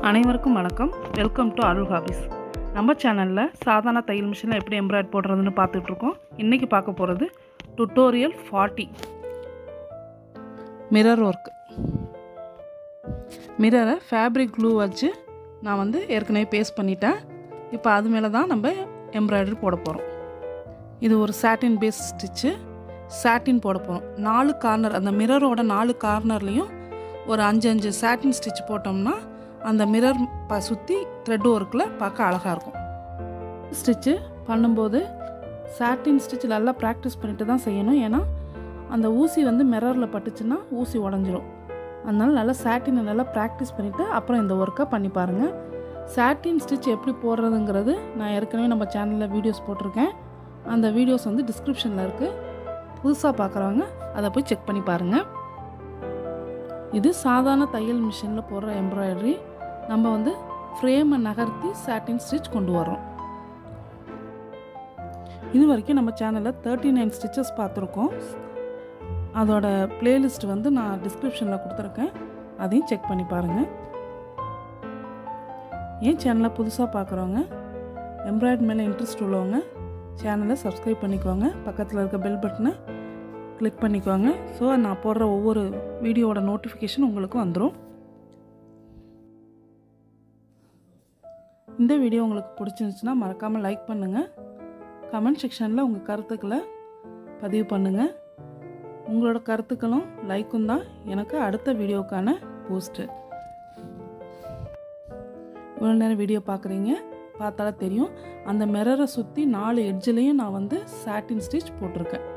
அனைவருக்கும் வணக்கம். Welcome to அருள் ஹாபிஸ். நம்ம சேனலில் சாதாரண தையல் மிஷினில் எப்படி எம்ப்ராய்ட் போடுறதுன்னு பார்த்துட்ருக்கோம். இன்றைக்கி பார்க்க போகிறது டுட்டோரியல் 40 மிரர் ஒர்க். மிரரை ஃபேப்ரிக் க்ளூ வச்சு நான் ஏற்கனவே பேஸ்ட் பண்ணிட்டேன். இப்போ அது மேலே தான் நம்ம எம்ப்ராய்டரி போட போகிறோம். இது ஒரு சாட்டின் பேஸ் ஸ்டிச்சு. சாட்டின் போட போகிறோம். 4 கார்னர், அந்த மிரரோட 4 கார்னர்லேயும் ஒரு 5 சாட்டின் ஸ்டிச் போட்டோம்னா அந்த மிரர் சுற்றி த்ரெட் ஒர்க்கில் பார்க்க அழகாக இருக்கும். ஸ்டிச்சு பண்ணும்போது சாட்டின் ஸ்டிச் நல்லா ப்ராக்டிஸ் பண்ணிட்டு தான் செய்யணும். ஏன்னா அந்த ஊசி மிரரில் பட்டுச்சுன்னா ஊசி உடஞ்சிரும். அதனால் நல்லா சாட்டினை நல்லா ப்ராக்டிஸ் பண்ணிவிட்டு அப்புறம் இந்த ஒர்க்கை பண்ணி பாருங்கள். சாட்டின் ஸ்டிச் எப்படி போடுறதுங்கிறது நான் ஏற்கனவே நம்ம சேனலில் வீடியோஸ் போட்டிருக்கேன். அந்த வீடியோஸ் டிஸ்கிரிப்ஷனில் இருக்குது. புதுசாக பார்க்குறவங்க அதை போய் செக் பண்ணி பாருங்கள். இது சாதாரண தையல் மிஷினில் போடுற எம்ப்ராய்டரி. நம்ம ஃப்ரேமை நகர்த்தி சாட்டின் ஸ்டிச் கொண்டு வரோம். இது வரைக்கும் நம்ம சேனலில் 39 ஸ்டிச்சஸ் பார்த்துருக்கோம். அதோட பிளேலிஸ்ட் நான் டிஸ்கிரிப்ஷனில் கொடுத்துருக்கேன். அதையும் செக் பண்ணி பாருங்கள். ஏன் சேனலை புதுசாக பார்க்குறவங்க, எம்ப்ராய்டரி மேலே இன்ட்ரெஸ்ட் உள்ளவங்க சேனலை சப்ஸ்கிரைப் பண்ணிக்குவாங்க. பக்கத்தில் இருக்க பெல் பட்டனை கிளிக் பண்ணிக்குவாங்க. ஸோ நான் போடுற ஒவ்வொரு வீடியோவோட நோட்டிஃபிகேஷன் உங்களுக்கு வந்துடும். இந்த வீடியோ உங்களுக்கு பிடிச்சிருந்துச்சுன்னா மறக்காமல் லைக் பண்ணுங்கள். கமெண்ட் செக்ஷனில் உங்கள் கருத்துக்களை பதிவு பண்ணுங்கள். உங்களோட கருத்துக்களும் லைக்கும் தான் எனக்கு அடுத்த வீடியோக்கான பூஸ்ட்டு. இவ்வளோ நேரம் வீடியோ பார்க்குறீங்க, பார்த்தாலே தெரியும். அந்த மிரரை சுற்றி 4 எட்ஜ்லேயும் நான் சாட்டின் ஸ்டிச் போட்டிருக்கேன்.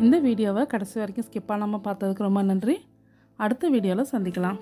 இந்த வீடியோவை கடைசி வரைக்கும் ஸ்கிப் பண்ணாமல் பார்த்ததுக்கு ரொம்ப நன்றி. அடுத்த வீடியோவில் சந்திக்கலாம்.